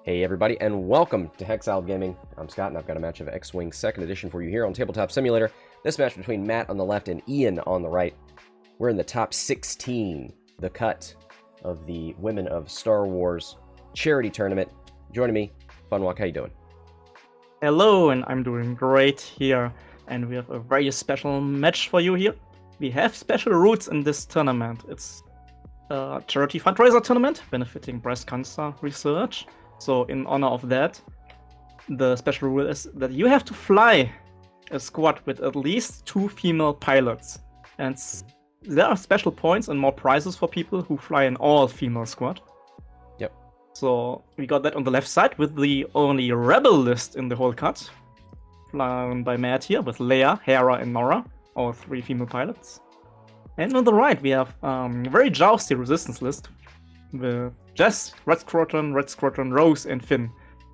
Hey everybody, and welcome to Hexiled Gaming. I'm Scott, and I've got a match of X-Wing 2nd Edition for you here on Tabletop Simulator. This match between Matt on the left and Ian on the right. We're in the top 16, the cut of the Women of Star Wars charity tournament. Joining me, Funwalk, how you doing? Hello, and I'm doing great here, and we have a very special match for you here. We have special rules in this tournament. It's a charity fundraiser tournament benefiting breast cancer research. So in honor of that, the special rule is that you have to fly a squad with at least 2 female pilots. And there are special points and more prizes for people who fly an all-female squad. Yep. So we got that on the left side with the only rebel list in the whole cut. Flown by Matt here with Leia, Hera, and Norra, all 3 female pilots. And on the right we have a very jousty resistance list with Jess, Red Squadron, Rose, and Finn.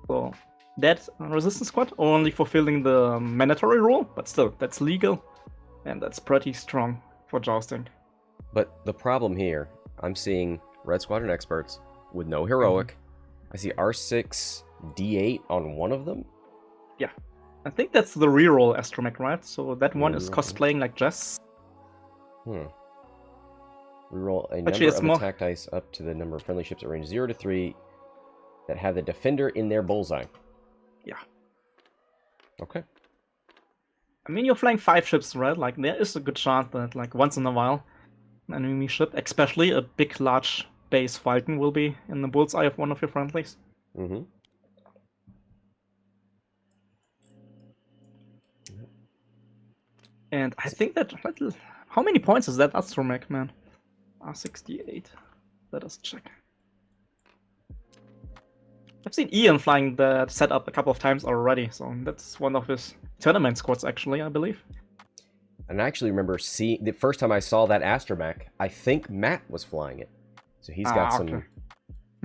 So that resistance squad only fulfilling the mandatory rule, but still, that's legal, and that's pretty strong for jousting. But the problem here, I'm seeing Red Squadron experts with no heroic. I see R6 D8 on one of them. Yeah, I think that's the reroll astromech, right? So that one is cosplaying like Jess. Reroll a number of attack dice up to the number of friendly ships at range 0 to 3 that have the defender in their bullseye. Yeah. Okay. I mean, you're flying 5 ships, right? Like, there is a good chance that, like, once in a while, an enemy ship, especially a big, large base Falcon, will be in the bullseye of one of your friendlies. Mm-hmm. And I think that... How many points is that astromech, man? R68. Let us check. I've seen Ian flying that setup a couple of times already, so that's one of his tournament squads, actually, I believe. And I actually remember seeing the first time I saw that astromech, I think Matt was flying it. So he's got some... Okay.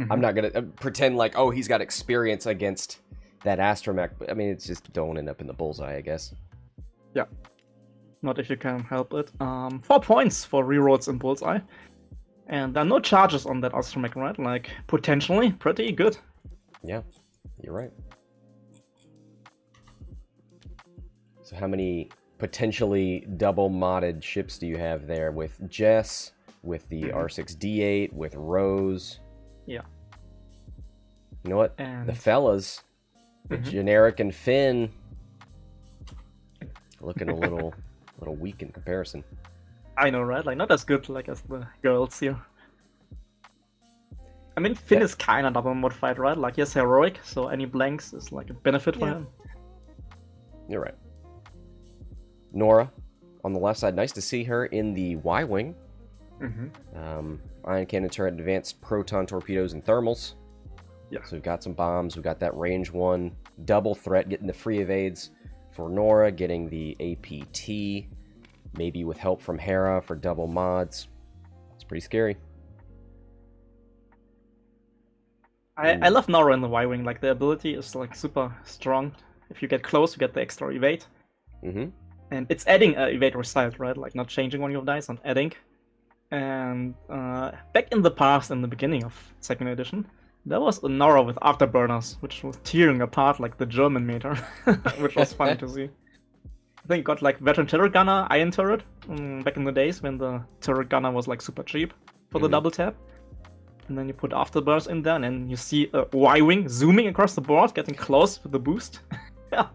I'm not going to pretend like, oh, he's got experience against that astromech, but I mean, it's just don't end up in the bullseye, I guess. Yeah. Not if you can help it. 4 points for rerolls in bullseye. And there are no charges on that astromech, right? Like, potentially pretty good. Yeah, you're right. So how many potentially double modded ships do you have there with Jess, with the R6D8, with Rose? Yeah. You know what? And... the fellas, the generic and Finn, looking a little weak in comparison. I know, right? Like, not as good like as the girls here. I mean, Finn is kind of double modified, right? Like, he has heroic, so any blanks is like a benefit for him. You're right. Norra, on the left side, nice to see her in the Y-Wing. Ion cannon turret, advanced proton torpedoes and thermals. Yeah. So we've got some bombs, we've got that range 1 double threat, getting the free evades for Norra, getting the APT, maybe with help from Hera for double mods. It's pretty scary. I love Norra in the Y-Wing. Like, the ability is like super strong. If you get close, you get the extra evade. And it's adding evade result, right? Like, not changing one of your dice, and adding. And back in the past, in the beginning of 2nd edition, there was a Norra with afterburners, which was tearing apart like the German meter, which was funny to see. I think got like veteran turret gunner, iron turret, back in the days when the turret gunner was like super cheap for the double tap. And then you put afterburners in there, and then you see a Y-Wing zooming across the board, getting close with the boost. Yeah.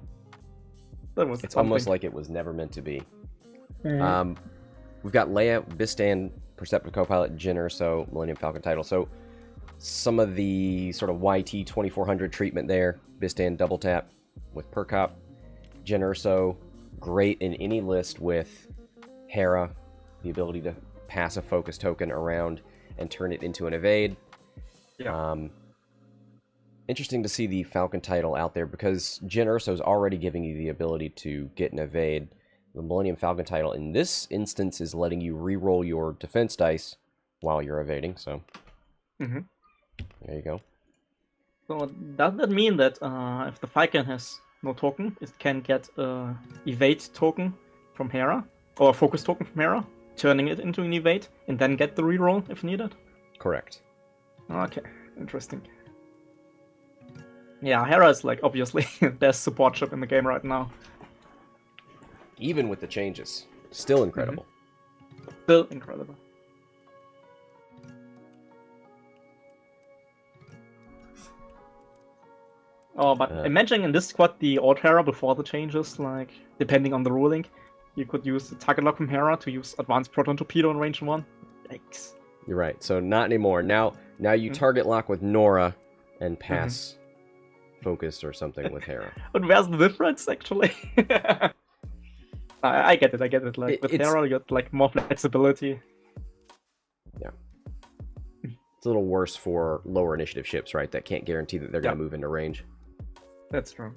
That was It's almost like it was never meant to be. We've got Leia, Bistan, Perceptive Copilot, Jyn Erso, Millennium Falcon title. So some of the sort of YT 2400 treatment there. Bistan double tap with Percop. Jyn Erso, great in any list with Hera, the ability to pass a focus token around and turn it into an evade. Yeah. Interesting to see the Falcon title out there because Jyn Erso is already giving you the ability to get an evade. The Millennium Falcon title in this instance is letting you re-roll your defense dice while you're evading, so there you go. So does that mean that if the Falcon has no token, it can get a evade token from Hera, or a focus token from Hera, turning it into an evade, and then get the reroll if needed? Correct. Okay, interesting. Yeah, Hera is like obviously the best support ship in the game right now. Even with the changes. Still incredible. Still incredible. Oh, but imagine in this squad the old Hera before the changes, like, depending on the ruling, you could use the target lock from Hera to use advanced proton torpedo in range 1. Yikes. You're right. So not anymore. Now you target lock with Norra and pass focus or something with Hera. But where's the difference, actually? I get it. Like, with Hera, you got, like, more flexibility. Yeah. It's a little worse for lower initiative ships, right? That can't guarantee that they're going to move into range. That's true.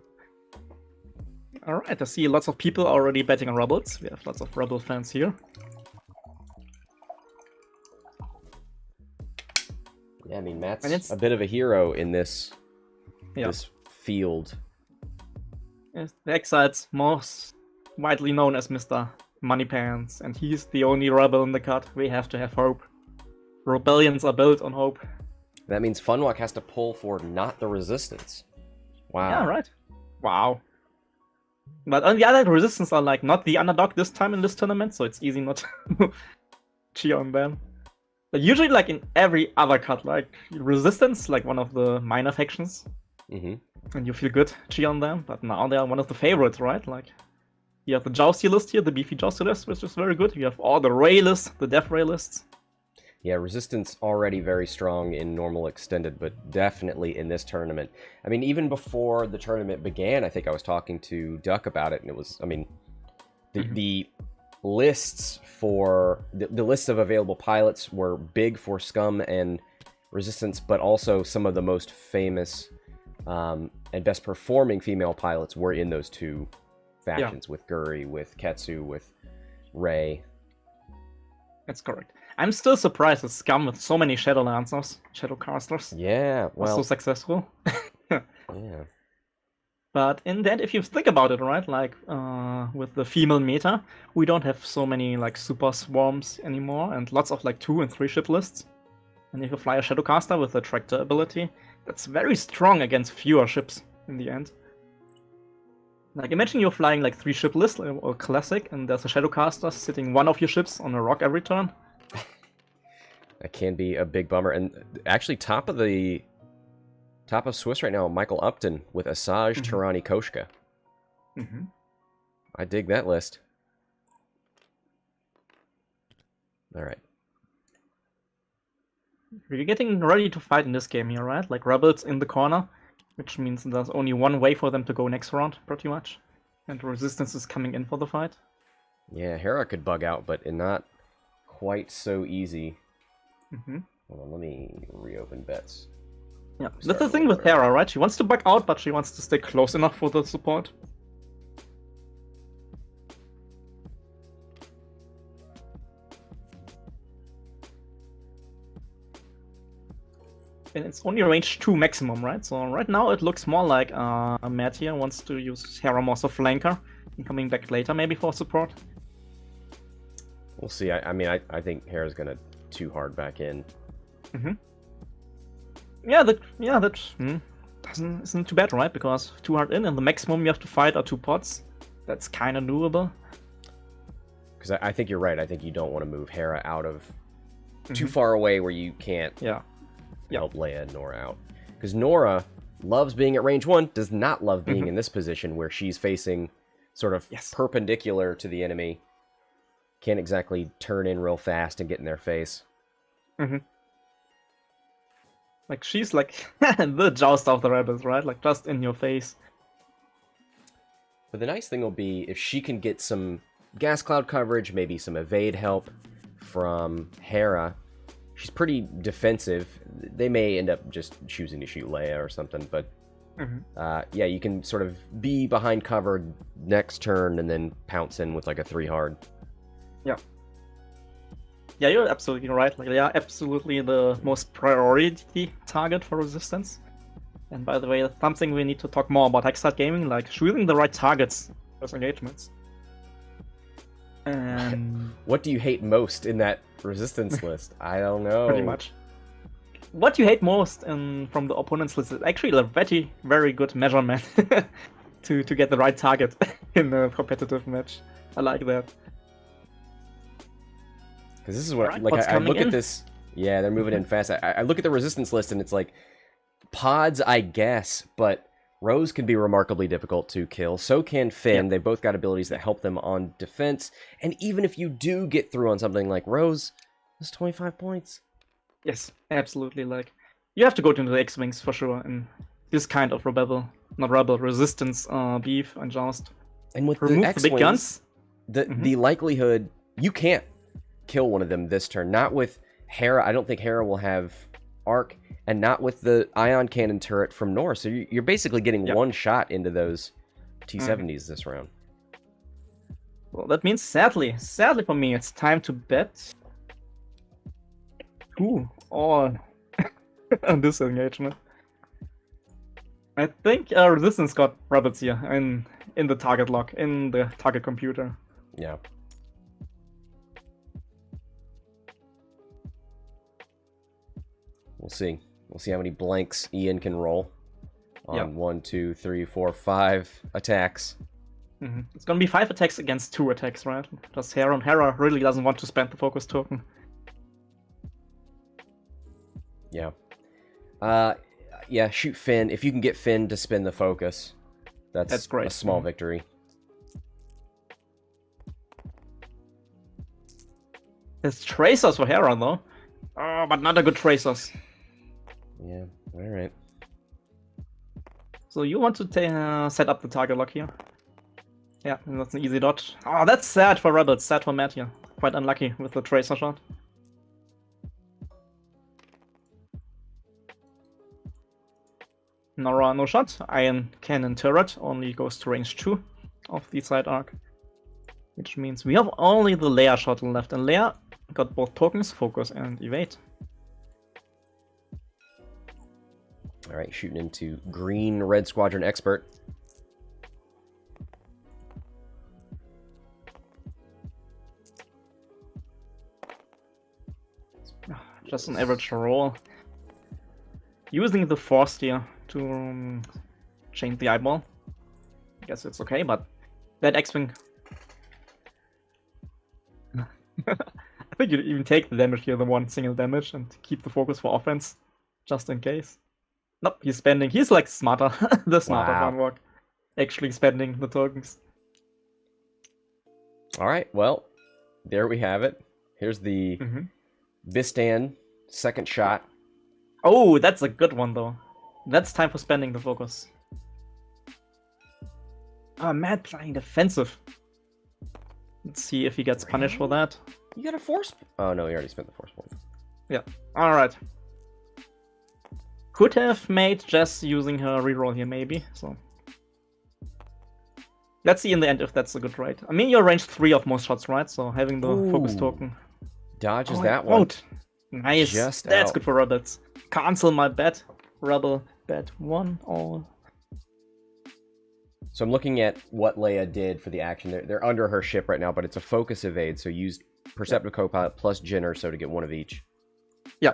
Alright, I see lots of people already betting on Rebels. We have lots of Rebel fans here. Yeah, I mean, Matt's a bit of a hero in this field. Yes, the Hexiled's most widely known as Mr. Moneypants, and he's the only rebel in the cut. We have to have hope. Rebellions are built on hope. That means Funwalk has to pull for not the Resistance. Wow. Yeah, right. Wow. But on the other hand, Resistance are like not the underdog this time in this tournament, so it's easy not to cheer on them. But usually, like in every other cut, like Resistance, like one of the minor factions, and you feel good cheer on them. But now they are one of the favorites, right? Like you have the Jousty list here, the beefy Jousty list, which is very good. You have all the Ray lists, the Death Ray lists. Yeah, Resistance already very strong in normal extended, but definitely in this tournament. I mean, even before the tournament began, I think I was talking to Duck about it, and it was, I mean, the lists for the lists of available pilots were big for Scum and Resistance, but also some of the most famous and best performing female pilots were in those two factions, with Guri, with Ketsu, with Ray. That's correct. I'm still surprised that Scum with so many Shadow Lancers, Shadow Casters, was so successful. Yeah. But in that, if you think about it, right, like with the female meta, we don't have so many like super swarms anymore, and lots of like 2 and 3 ship lists. And if you fly a Shadowcaster with a tractor ability, that's very strong against fewer ships in the end. Like imagine you're flying like 3 ship list or classic, and there's a Shadowcaster sitting one of your ships on a rock every turn. That can be a big bummer. And actually, top of Swiss right now, Michael Upton with Asajj, Tirani, Koshka. I dig that list. All right. We're getting ready to fight in this game here, right? Like Rebels in the corner, which means there's only one way for them to go next round, pretty much. And Resistance is coming in for the fight. Yeah, Hera could bug out, but not quite so easy. Hold on, let me reopen bets. Yeah, that's the thing with Hera, right? She wants to bug out, but she wants to stay close enough for the support. And it's only range 2 maximum, right? So right now it looks more like Matt here wants to use Hera more as a flanker and coming back later maybe for support. We'll see. I mean, I think Hera's gonna too hard back in. Yeah, that isn't too bad, right? Because too hard in, and the maximum you have to fight are 2 pods. That's kind of doable. Because I think you're right. I think you don't want to move Hera out of too far away where you can't help Leia and Norra out. Because Norra loves being at range 1, does not love being in this position where she's facing sort of perpendicular to the enemy. Can't exactly turn in real fast and get in their face. Like, she's like the joust of the rebels, right? Like, just in your face. But the nice thing will be if she can get some gas cloud coverage, maybe some evade help from Hera. She's pretty defensive. They may end up just choosing to shoot Leia or something, but yeah, you can sort of be behind cover next turn and then pounce in with like a 3 hard. Yeah, you're absolutely right. Like, they are absolutely the most priority target for Resistance. And by the way, that's something we need to talk more about Hexiled Gaming, like shooting the right targets for engagements. And what do you hate most in that Resistance list? I don't know. Pretty much. what you hate most from the opponent's list is actually a very, very good measurement to get the right target in a competitive match. I like that. Because this is what I look at this. Yeah, they're moving in fast. I look at the resistance list and it's like pods, I guess, but Rose can be remarkably difficult to kill. So can Finn. Yeah. They both got abilities that help them on defense. And even if you do get through on something like Rose, that's 25 points. Yes, absolutely. Like, you have to go to the X-Wings for sure in this kind of resistance beef and just and with remove the big guns. The likelihood you can't kill one of them this turn. Not with Hera. I don't think Hera will have arc, and not with the ion cannon turret from Norra. So you're basically getting one shot into those T-70s this round. Well, that means sadly for me, it's time to bet. All on this engagement. I think Resistance got rabbits here in the target lock, in the target computer. Yeah. We'll see. We'll see how many blanks Ian can roll on 1, 2, 3, 4, 5 attacks. It's gonna be 5 attacks against 2 attacks, right? Just Hera, and Hera really doesn't want to spend the focus token. Yeah. Yeah, shoot Finn. If you can get Finn to spin the focus, that's great. A small victory. There's tracers for Hera, though. Oh, but not a good tracers. Yeah, alright. So you want to set up the target lock here. Yeah, that's an easy dodge. Oh, that's sad for Rebels, sad for Matt here. Quite unlucky with the tracer shot. Norra, no shot. Iron Cannon turret only goes to range 2 of the side arc. Which means we have only the Leia shuttle left, and Leia got both tokens, focus and evade. Alright, shooting into green red squadron expert. Just an average roll. Using the force here to change the eyeball. I guess it's okay, but that X-Wing... I think you even take the damage here, the one single damage, and keep the focus for offense, just in case. Nope, he's spending. He's like smarter, the smarter one work. Actually spending the tokens. Alright, well, there we have it. Here's the Bistan second shot. Oh, that's a good one, though. That's time for spending the focus. Ah, Matt playing defensive. Let's see if he gets punished for that. You got a force... Oh, no, he already spent the force point. Yeah, alright. Could have made Jess using her reroll here, maybe, so... Let's see in the end if that's a good rate. I mean, you're range 3 of most shots, right? So having the focus token... Dodges that one. Out. Nice. That's good for Rebels. Cancel my bet. Rebel bet 1 all. So I'm looking at what Leia did for the action. They're under her ship right now, but it's a focus evade, so use Perceptive Copilot plus Jinner, so to get one of each. Yeah.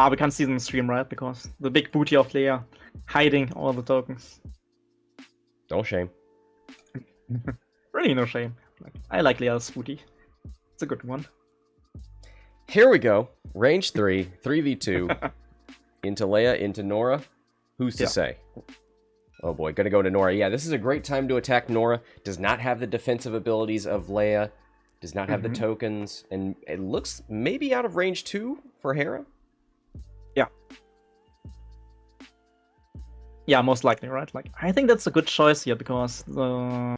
We can't see them in the stream, right? Because the big booty of Leia hiding all the tokens. No shame. Really no shame. I like Leia's booty. It's a good one. Here we go. Range 3, 3v2. Into Leia, into Norra. Who's to say? Oh boy, gonna go to Norra. Yeah, this is a great time to attack Norra. Does not have the defensive abilities of Leia. Does not have the tokens. And it looks maybe out of range 2 for Hera. Yeah. Yeah, most likely, right? Like, I think that's a good choice here because the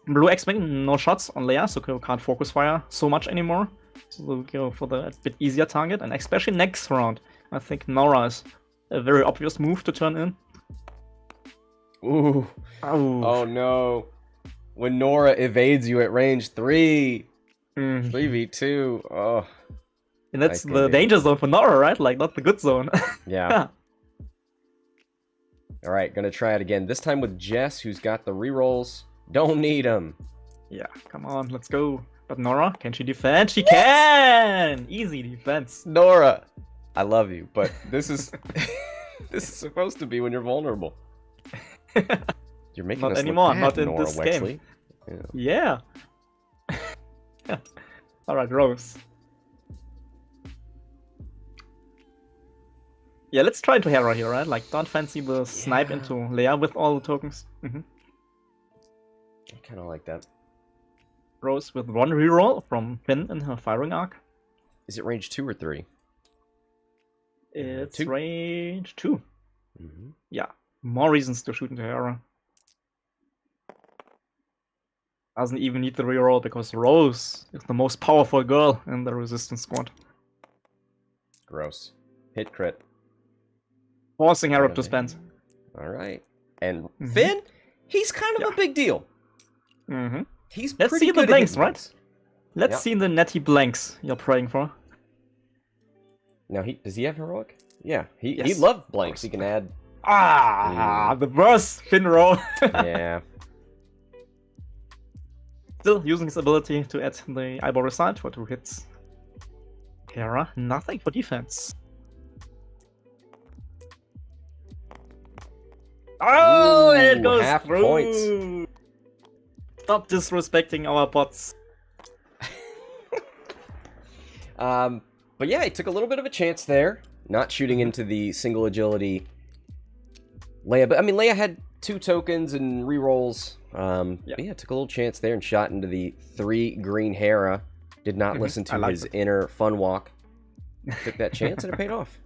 blue X-Wing, no shots on Leia, so can't focus fire so much anymore. So we'll go for the bit easier target, and especially next round, I think Norra is a very obvious move to turn in. Ooh. Oh no. When Norra evades you at range 3. 3v2. Oh. And that's the danger zone for Norra, right? Like, not the good zone. Yeah. Alright, gonna try it again. This time with Jess, who's got the rerolls. Don't need them. Yeah, come on, let's go. But Norra, can she defend? She can! Easy defense. Norra, I love you, but this is this is supposed to be when you're vulnerable. You're making not us anymore, look bad, not in Norra this Wexley. game. Yeah. Alright, Rose. Yeah, let's try into Hera here, right? Like, don't fancy the snipe into Leia with all the tokens. I kind of like that. Rose with 1 reroll from Finn in her firing arc. Is it range 2 or 3? It's 2. range 2. Yeah, more reasons to shoot into Hera. Doesn't even need the reroll because Rose is the most powerful girl in the Resistance squad. Gross. Hit crit. Forcing Hera to spend. Alright. And Finn, he's kind of a big deal. He's Let's pretty see good the blanks, at right? Let's see the netty blanks you're praying for. Now, does he have heroic? Yeah, he loved blanks. He can add... The worst Finn roll. Yeah. Still using his ability to add the eyeball result for 2 hits. Hera, nothing for defense. Oh, and it goes half through. Points. Stop disrespecting our bots. But yeah, he took a little bit of a chance there, not shooting into the single agility Leia. But I mean, Leia had 2 tokens and rerolls. But yeah, took a little chance there and shot into the 3 green Hera. Did not listen to his inner fun walk. Took that chance and it paid off.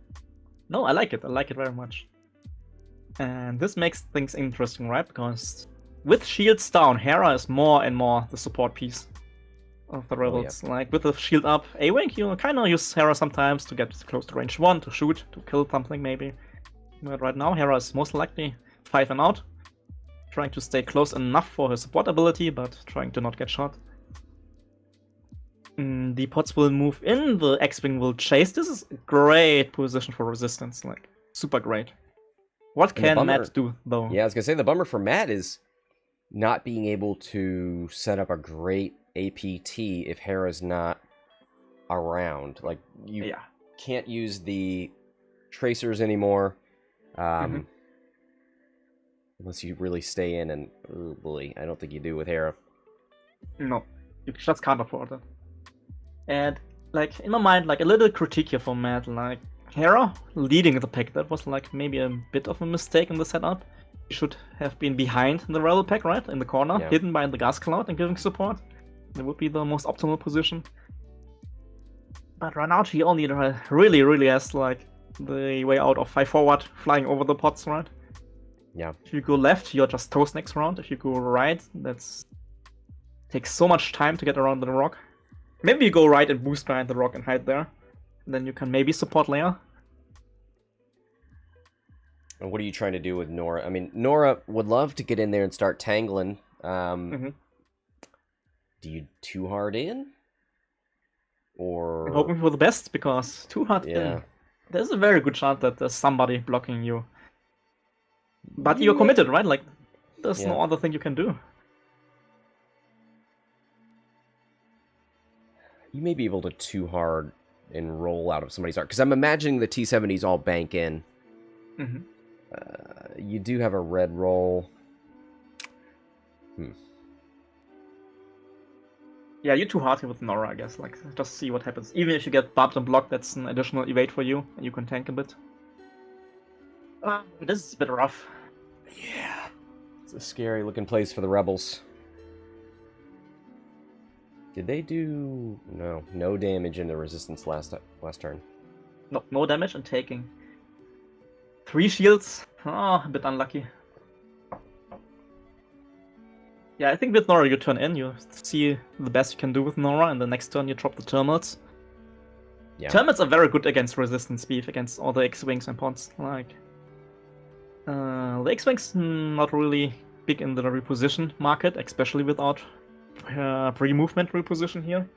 No, I like it. I like it very much. And this makes things interesting, right? Because with shields down, Hera is more and more the support piece of the rebels. Like with the shield up, A-Wing, you kind of use Hera sometimes to get close to range 1, to shoot, to kill something maybe. But right now, Hera is most likely 5 and out. Trying to stay close enough for her support ability, but trying to not get shot. The pods will move in, the X-Wing will chase. This is a great position for resistance, like, super great. What can Matt do, though? Yeah, I was going to say, the bummer for Matt is not being able to set up a great APT if Hera's not around. Like, you can't use the tracers anymore. Unless you really stay in, and oh boy, I don't think you do with Hera. No, you just can't afford it. And, like, in my mind, like, a little critique here for Matt, like, Hera leading the pack, that was, like, maybe a bit of a mistake in the setup. You should have been behind the rebel pack, right? In the corner, hidden by the gas cloud and giving support. That would be the most optimal position. But right now, she only really has, like, the way out of 5 forward, flying over the pods, right? Yeah. If you go left, you're just toast next round. If you go right, takes so much time to get around the rock. Maybe you go right and boost behind the rock and hide there. And then you can maybe support Leia. And what are you trying to do with Norra? I mean, Norra would love to get in there and start tangling. Do you too hard in? Or... I'm hoping for the best, because too hard in, there's a very good chance that there's somebody blocking you. But you're committed, right? Like, there's no other thing you can do. You may be able to too hard and roll out of somebody's arc. Because I'm imagining the T-70s all bank in. You do have a red roll. Yeah, you're too hard here with Norra, I guess. Like, just see what happens. Even if you get bumped and blocked, that's an additional evade for you, and you can tank a bit. This is a bit rough. Yeah. It's a scary looking place for the rebels. Did they do... No damage in the resistance last turn. No damage and taking 3 shields. Oh, a bit unlucky. Yeah, I think with Norra you turn in, you see the best you can do with Norra, and the next turn you drop the terminals. Yeah. Terminals are very good against resistance beef, against all the X-Wings and pods. Like, the X-Wings not really big in the reposition market, especially without pre-movement reposition here.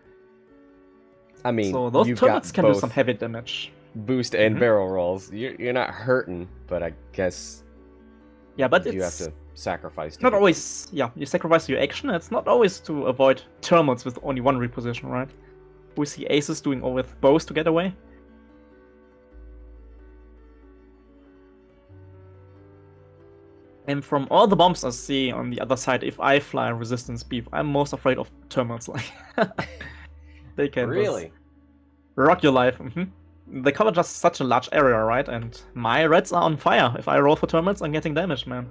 I mean, so those terminals can do some heavy damage. Boost and barrel rolls. You're not hurting, but I guess but you have to sacrifice. Not always. Yeah, you sacrifice your action. It's not always to avoid terminals with only 1 reposition, right? We see aces doing all with bows to get away. And from all the bombs I see on the other side, if I fly resistance beef, I'm most afraid of terminals. Like they can really rock your life. They cover just such a large area, right? And my reds are on fire. If I roll for terminals, I'm getting damaged, man.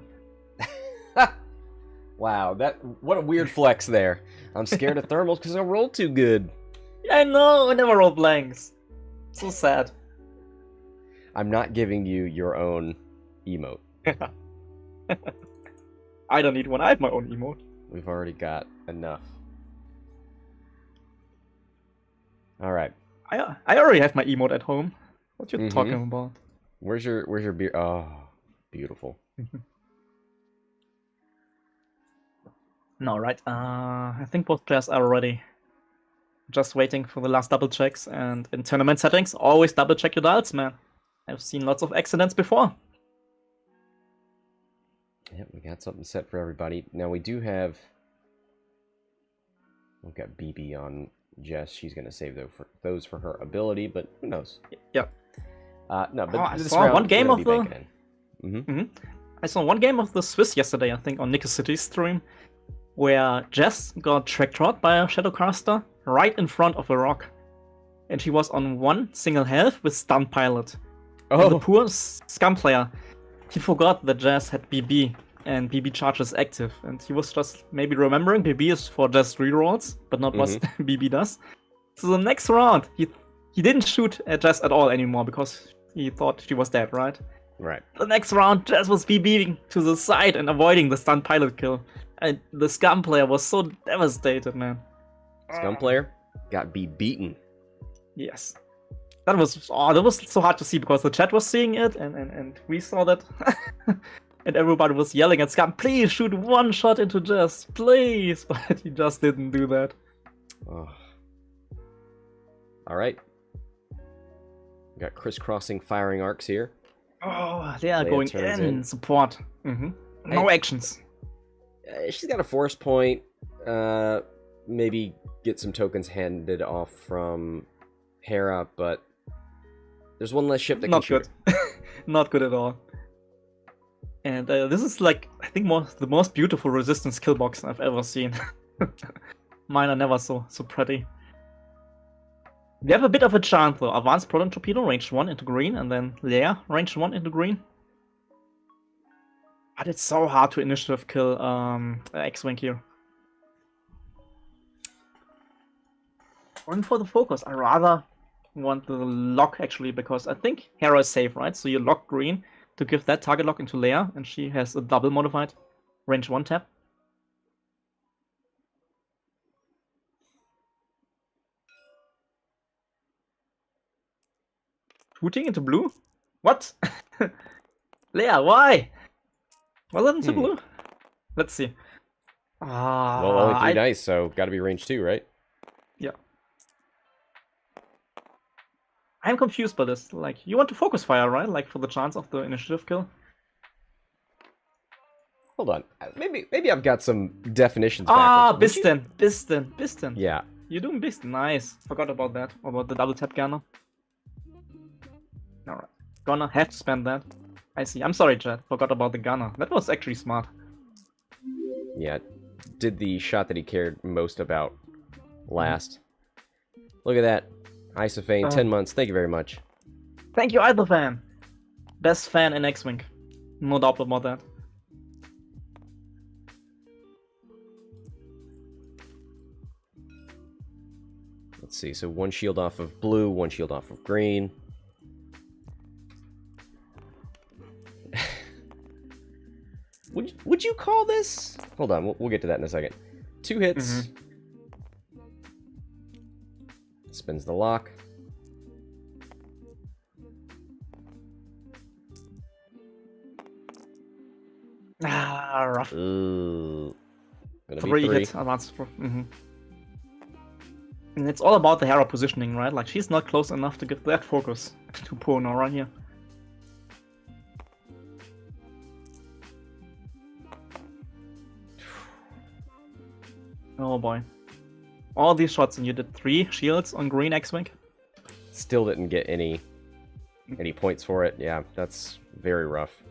Wow, what a weird flex there. I'm scared of thermals because I rolled too good. Yeah, I know. I never roll blanks. So sad. I'm not giving you your own emote. I don't need one. I have my own emote. We've already got enough. All right. I already have my emote at home. What you talking about? Where's your beer? Oh, beautiful. No, right? I think both players are ready. Just waiting for the last double checks, and in tournament settings, always double check your dials, man. I've seen lots of accidents before. Yep, we got something set for everybody. Now we do have... We've got BB on Jess. She's going to save those for her ability, but who knows? Yeah. No, but I saw one game of the... I saw one game of the Swiss yesterday, I think, on Nickel City's stream, where Jess got tractored by a Shadowcaster right in front of a rock. And she was on one single health with Stun Pilot. Oh. And the poor scum player, he forgot that Jess had BB, and BB charge is active. And he was just maybe remembering BB is for just rerolls, but not what BB does. So the next round, he didn't shoot at Jess at all anymore, because he thought she was dead, right? Right. The next round, Jess was BBing to the side and avoiding the Stun Pilot kill. And the scum player was so devastated, man. Scum player got beaten. Yes. That was so hard to see because the chat was seeing it and we saw that. And everybody was yelling at Scum, please shoot one shot into Jess, please. But he just didn't do that. Oh. Alright. We got crisscrossing firing arcs here. Oh, they are going in support. No actions. She's got a force point. Maybe get some tokens handed off from Hera, but there's one less ship that can shoot. Not good. Not good at all. And this is like, I think, the most beautiful resistance kill box I've ever seen. Mine are never so pretty. We have a bit of a chance though. Advanced Proton Torpedo, range 1 into green, and then Leia, range 1 into green. But it's so hard to initiative kill X-Wing here. Going for the focus. I rather want the lock actually, because I think Hera is safe, right? So you lock green to give that target lock into Leia, and she has a double modified range 1 tap. Shooting into blue? What? Leia, why? Was it into blue? Let's see. Well, only 3 dice, so gotta be range 2, right? Yeah. I'm confused by this. Like, you want to focus fire, right? Like, for the chance of the initiative kill? Hold on. Maybe I've got some definitions backwards. Bistan. Yeah. You're doing Bistan. Nice. Forgot about that. About the double tap Gunner. Alright. Gonna have to spend that. I see. I'm sorry, chat. Forgot about the Gunner. That was actually smart. Yeah. Did the shot that he cared most about last. Look at that. Isophane, 10 months. Thank you very much. Thank you, Idle Fan. Best fan in X-Wing. No doubt about that. Let's see. So 1 shield off of blue, 1 shield off of green. Would you call this? Hold on, we'll get to that in a second. 2 hits. Spins the lock. Rough. Ooh. 3 hits. Advanced. And it's all about the Hera positioning, right? Like, she's not close enough to give that focus to poor Norra here. Oh boy. All these shots, and you did 3 shields on green X-Wing? Still didn't get any points for it. Yeah, that's very rough.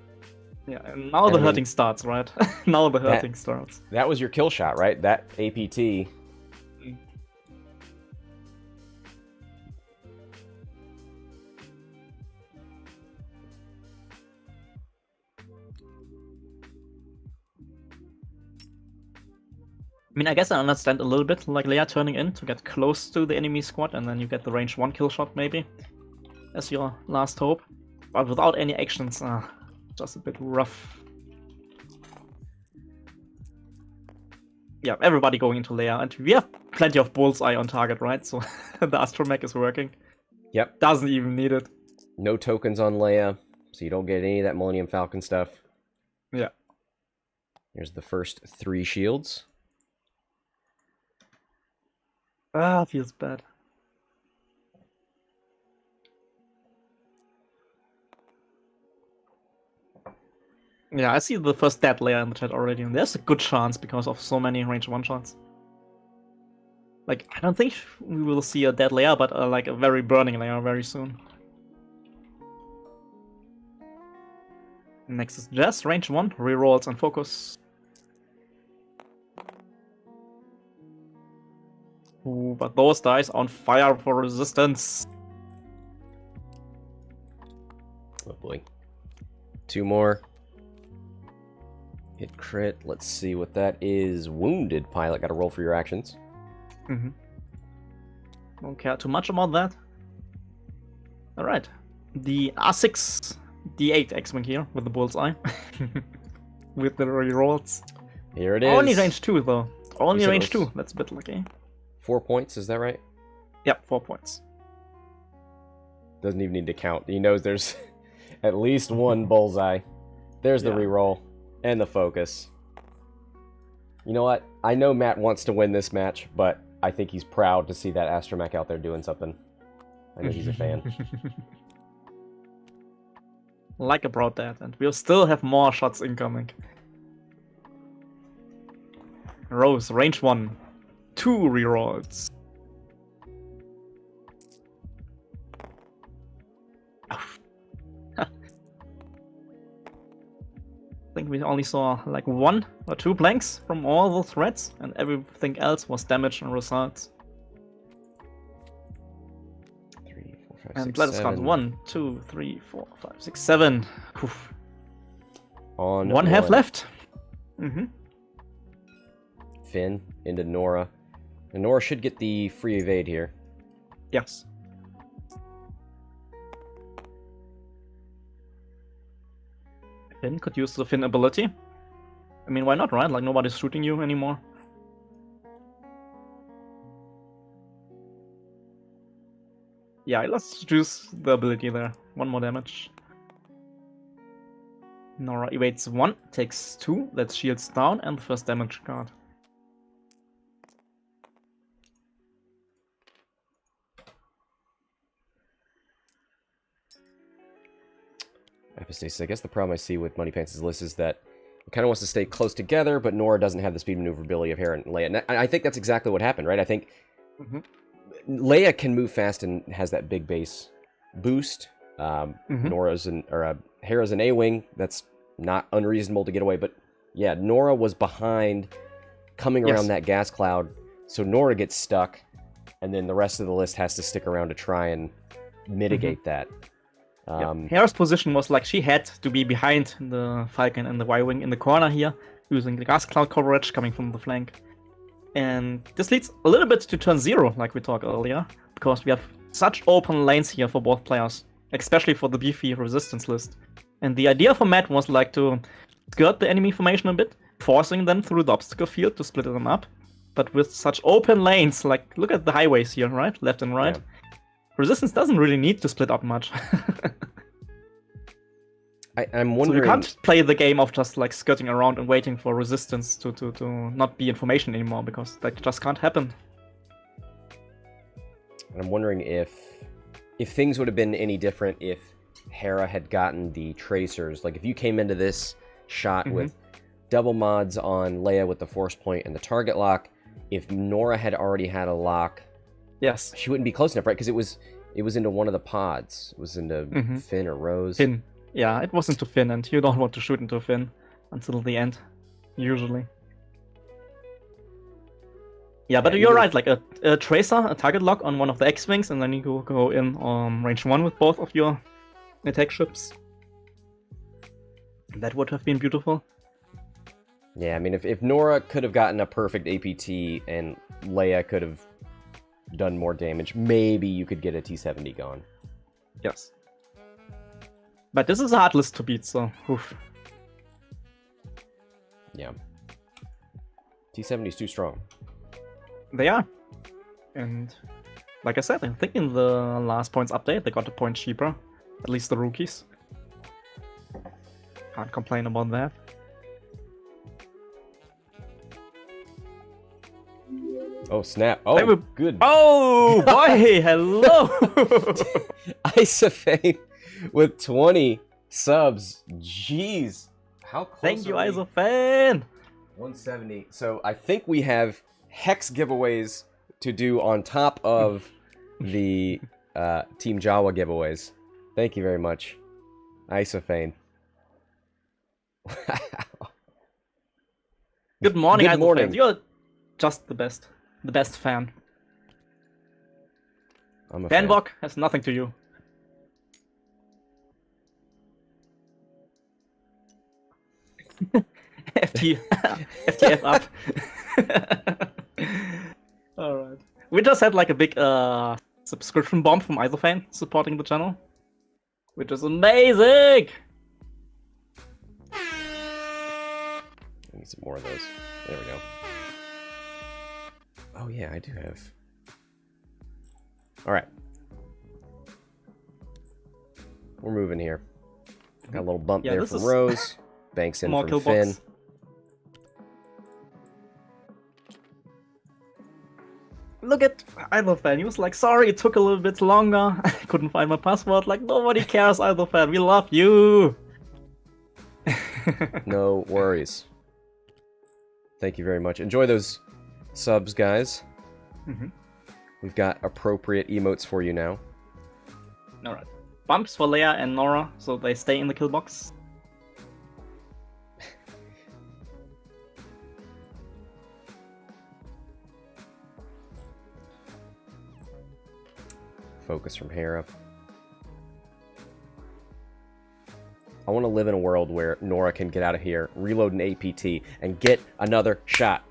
Yeah, and now the hurting starts, right? Now the hurting starts. That was your kill shot, right? That APT. I mean, I guess I understand a little bit, like Leia turning in to get close to the enemy squad, and then you get the range 1 kill shot, maybe, as your last hope. But without any actions, just a bit rough. Yeah, everybody going into Leia, and we have plenty of bullseye on target, right? So the astromech is working. Yep. Doesn't even need it. No tokens on Leia, so you don't get any of that Millennium Falcon stuff. Yeah. Here's the first 3 shields. Feels bad. Yeah, I see the first dead Leia in the chat already, and there's a good chance because of so many range 1 shots. Like, I don't think we will see a dead Leia, but like a very burning Leia very soon. Next is Jess, range 1, rerolls and focus. Ooh, but those dice on fire for resistance. Oh boy. 2 more. Hit crit. Let's see what that is. Wounded pilot. Got to roll for your actions. Don't care too much about that. Alright. The R6 D8 X-Wing here with the bullseye. With the rerolls. Here it is. Only range 2 though. Only range 2. That's a bit lucky. 4 points, is that right? Yep, 4 points. Doesn't even need to count. He knows there's at least 1 bullseye. There's the reroll and the focus. You know what? I know Matt wants to win this match, but I think he's proud to see that astromech out there doing something. I know he's a fan. Like about that, and we'll still have more shots incoming. Rose, range 1. 2 rerolls. I think we only saw like 1 or 2 blanks from all the threats, and everything else was damage and results. 3, 4, 5, And 6, let us 7. count 1, 2, 3, 4, 5, 6, 7. Oof. On 1 half left. Finn into Norra. And Norra should get the free evade here. Yes. Finn could use the Finn ability. I mean, why not, right? Like, nobody's shooting you anymore. Yeah, let's choose the ability there. 1 more damage. Norra evades 1, takes 2, that's shields down, and the first damage card. Epistasis. I guess the problem I see with Money Pants' list is that it kind of wants to stay close together, but Norra doesn't have the speed maneuverability of Hera and Leia. And I think that's exactly what happened, right? I think Leia can move fast and has that big base boost. Hera's an A-wing. That's not unreasonable to get away. But yeah, Norra was behind, coming around that gas cloud, so Norra gets stuck, and then the rest of the list has to stick around to try and mitigate that. Hera's position was like she had to be behind the Falcon and the Y-Wing in the corner here, using the gas cloud coverage coming from the flank. And this leads a little bit to turn 0, like we talked earlier, because we have such open lanes here for both players, especially for the beefy resistance list. And the idea for Matt was like to skirt the enemy formation a bit, forcing them through the obstacle field to split them up. But with such open lanes, like look at the highways here, right? Left and right. Yeah. Resistance doesn't really need to split up much. I'm wondering... So you can't play the game of just like skirting around and waiting for resistance to not be in formation anymore, because that just can't happen. I'm wondering if things would have been any different if Hera had gotten the tracers. Like if you came into this shot with double mods on Leia with the force point and the target lock, if Norra had already had a lock, yes, she wouldn't be close enough, right? Because it was into one of the pods. It was into Finn or Rose. Finn. Yeah, it was into Finn, and you don't want to shoot into Finn until the end, usually. Yeah, but you're right, like a tracer, a target lock on one of the X-Wings, and then you go in on range 1 with both of your attack ships. That would have been beautiful. Yeah, I mean, if Norra could have gotten a perfect APT and Leia could have done more damage, maybe you could get a T-70 gone. Yes. But this is a hard list to beat, so oof. Yeah. T-70's too strong. They are. And like I said, I think in the last points update, they got a point cheaper. At least the rookies. Can't complain about that. Oh, snap. Oh, good. Oh, boy, hello! Isophane with 20 subs. Jeez. How close Thank you, are we? Isophane! 170. So I think we have Hex giveaways to do on top of the Team Jawa giveaways. Thank you very much, Isophane. Good morning, Good morning. You're just the best. The best fan. I'm a fan. Fanbok has nothing to you. FTF up. Alright. We just had like a big subscription bomb from Isophane supporting the channel. Which is amazing! I need some more of those. There we go. Oh yeah, I do have. Alright. We're moving here. Got a little bump there from Rose. Banks in from Finn. Look at Isophane. He was like, sorry, it took a little bit longer. I couldn't find my password. Like, nobody cares, Isophane. We love you. No worries. Thank you very much. Enjoy those subs, guys. We've got appropriate emotes for you now. Alright. Bumps for Leia and Norra, so they stay in the kill box. Focus from Hera. I want to live in a world where Norra can get out of here, reload an APT, and get another shot.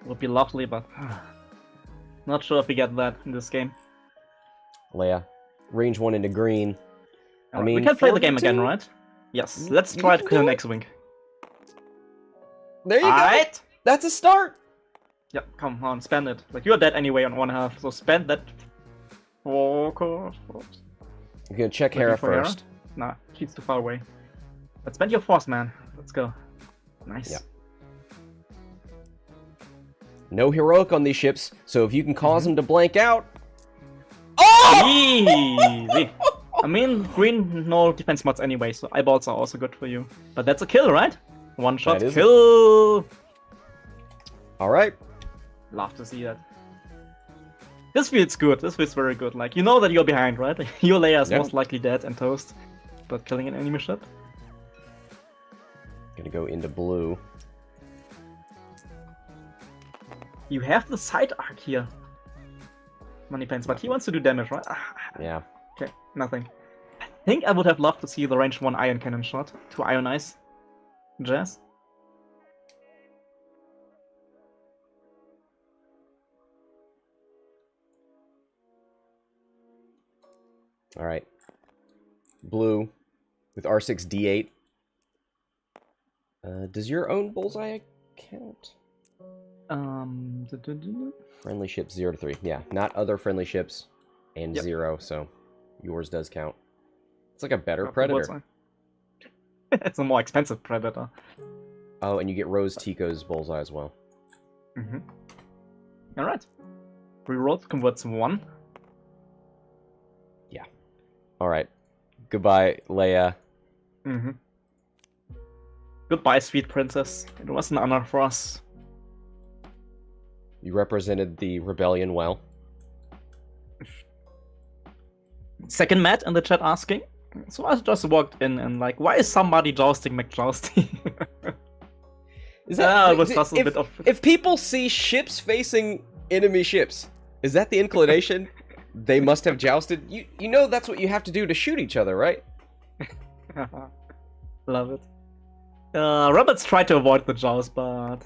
Would be lovely, but not sure if we get that in this game. Leia, range 1 into green. I mean, we can play the game again, right? Yes, let's try to kill an X-Wing. There you go! That's a start! Yeah, come on, spend it. Like, you're dead anyway on 1/2, so spend that. I'm gonna check Hera first. Hera? Nah, she's too far away. But spend your force, man. Let's go. Nice. Yeah. No heroic on these ships, so if you can cause them to blank out. Oh! Easy! I mean, green, no defense mods anyway, so eyeballs are also good for you. But that's a kill, right? One shot kill! Alright. Love to see that. This feels good. This feels very good. Like, you know that you're behind, right? Your Leia is most likely dead and toast. But killing an enemy ship? Gonna go into blue. You have the side arc here. Money Pants, but he wants to do damage, right? Yeah. Okay, nothing. I think I would have loved to see the range 1 ion cannon shot to ionize Jazz. Alright. Blue with R6D8. Does your own bullseye count? Friendly ships 0 to 3. Yeah, not other friendly ships and 0, so yours does count. It's like a better Predator. It's a more expensive Predator. Oh, and you get Rose Tico's bullseye as well. Alright. Reroll converts 1. Yeah. Alright. Goodbye, Leia. Goodbye, sweet princess. It was an honor for us. You represented the rebellion well. Second Matt in the chat asking, So I just walked in and like, why is somebody jousting McJousty? Is that it was just a bit of... If people see ships facing enemy ships, is that the inclination? They must have jousted. You know that's what you have to do to shoot each other, right? Love it. Roberts tried to avoid the joust, but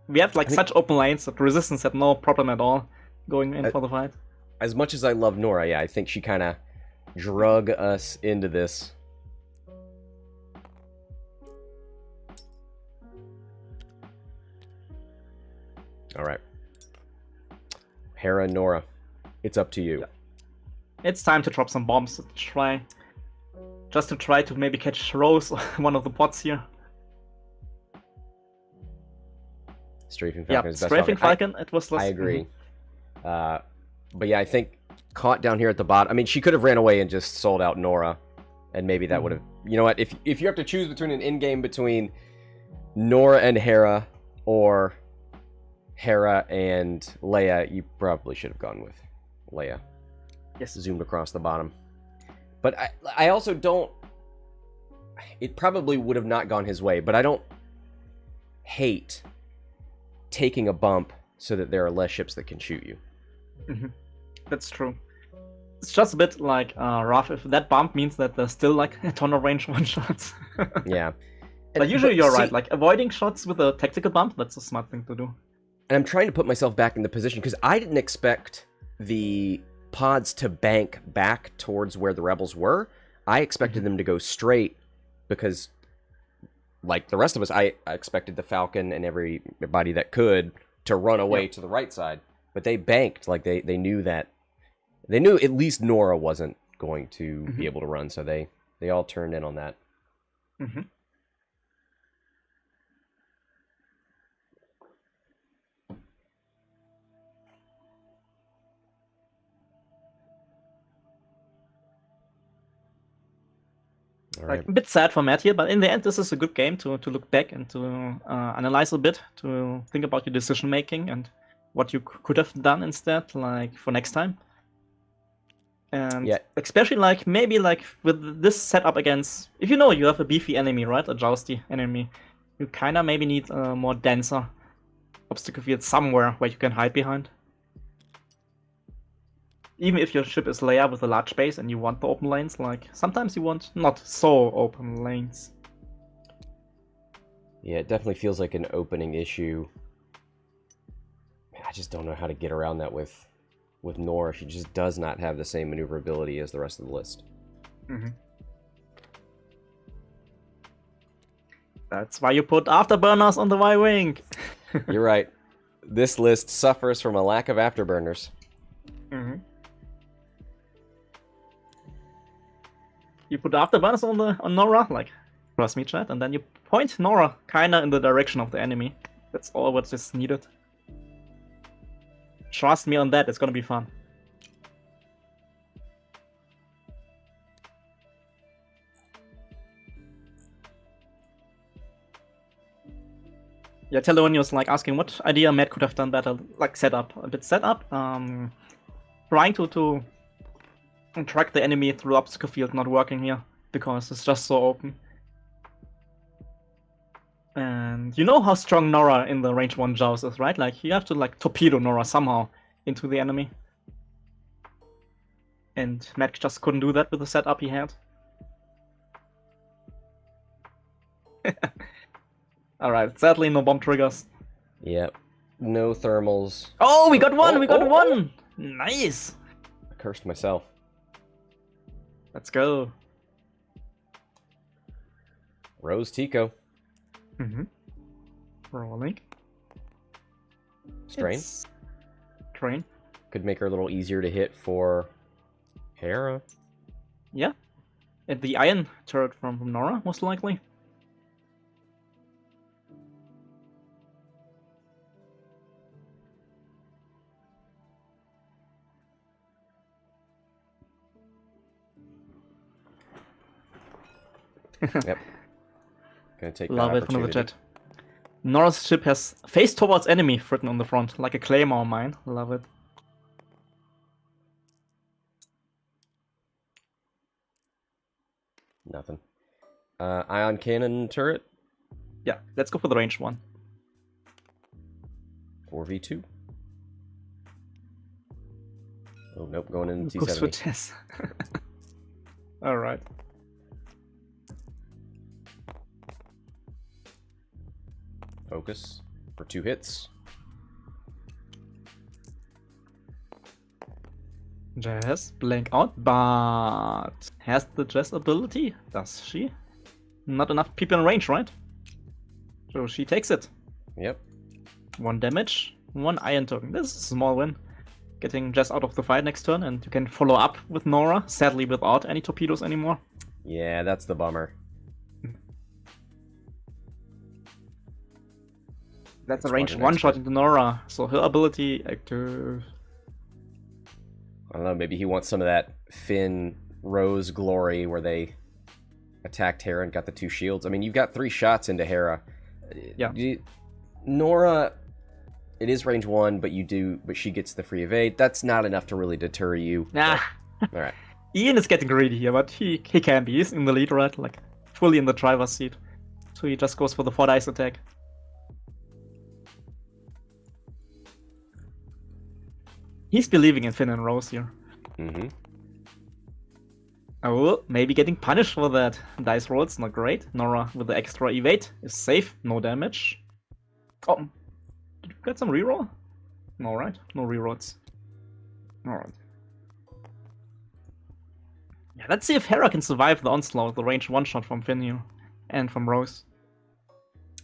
we have like such open lanes that Resistance had no problem at all going in for the fight. As much as I love Norra, yeah, I think she kind of drug us into this. All right. Hera, Norra, it's up to you. Yeah. It's time to drop some bombs to try to maybe catch Rose, one of the pots here. Strafing Falcon is best. Strafing Falcon, it was less... I agree. But yeah, I think caught down here at the bottom. I mean, she could have ran away and just sold out Norra, and maybe that would have... You know what? If you have to choose between an in-game between Norra and Hera, or Hera and Leia, you probably should have gone with Leia. Yes. Zoomed across the bottom. But I also don't... It probably would have not gone his way, but I don't hate taking a bump so that there are less ships that can shoot you. That's true. It's just a bit like rough if that bump means that there's still like a ton of range one-shots. Yeah. But usually you're right, like avoiding shots with a tactical bump, that's a smart thing to do. And I'm trying to put myself back in the position, because I didn't expect the pods to bank back towards where the rebels were. I expected them to go straight, because like the rest of us, I expected the Falcon and everybody that could to run away to the right side. But they banked, like they knew that. They knew at least Norra wasn't going to be able to run, so they all turned in on that. Like, a bit sad for Matt here, but in the end, this is a good game to look back and to analyze a bit, to think about your decision making and what you could have done instead, like for next time. And especially like maybe like with this setup against, if you know you have a beefy enemy, right, a jousty enemy, you kind of maybe need a more denser obstacle field somewhere where you can hide behind. Even if your ship is Leia with a large base and you want the open lanes, like sometimes you want not so open lanes. Yeah, it definitely feels like an opening issue. I just don't know how to get around that with Norra. She just does not have the same maneuverability as the rest of the list. That's why you put afterburners on the Y-Wing. You're right. This list suffers from a lack of afterburners. You put afterburners on Norra, like, trust me, chat, and then you point Norra kinda in the direction of the enemy. That's all what's just needed. Trust me on that, it's gonna be fun. Yeah, Teloni was like asking what idea Matt could have done better, like setup. A bit setup, trying to track the enemy through the obstacle field not working here, because it's just so open. And you know how strong Norra in the range 1 joust is, right? Like, you have to like torpedo Norra somehow into the enemy. And Matt just couldn't do that with the setup he had. Alright, sadly no bomb triggers. Yep. No thermals. Oh, we got one! We got one! Nice! I cursed myself. Let's go. Rose Tico. Rolling. Strain. Train. Could make her a little easier to hit for Hera. Yeah. And the iron turret from Norra, most likely. Yep. Gonna take Love that it from the opportunity. jet. Norra's ship has face towards enemy written on the front, like a claymore mine. Love it. Ion cannon turret. Yeah, let's go for the ranged one. 4v2. Oh, nope, going in Goes for T70. Jess. Alright. Focus for 2 hits. Jess, blank out, but has the Jess ability? Does she? Not enough people in range, right? So she takes it. Yep. 1 damage, 1 iron token. This is a small win. Getting Jess out of the fight next turn, and you can follow up with Norra, sadly without any torpedoes anymore. Yeah, that's the bummer. That's a ranged one-shot into Norra, so her ability active. I don't know, maybe he wants some of that Finn Rose glory where they attacked Hera and got the 2 shields. I mean, you've got 3 shots into Hera. Yeah. Norra, it is range 1, but she gets the free evade. That's not enough to really deter you. Nah. All right. Ian is getting greedy here, but he can be. He's in the lead, right? Like, fully in the driver's seat. So he just goes for the 4 dice attack. He's believing in Finn and Rose here. Mm-hmm. Oh, maybe getting punished for that. Dice rolls, not great. Norra with the extra evade is safe, no damage. Oh, did you get some reroll? No, right? No rerolls. Alright. Yeah, let's see if Hera can survive the onslaught, the range one-shot from Finn here. And from Rose.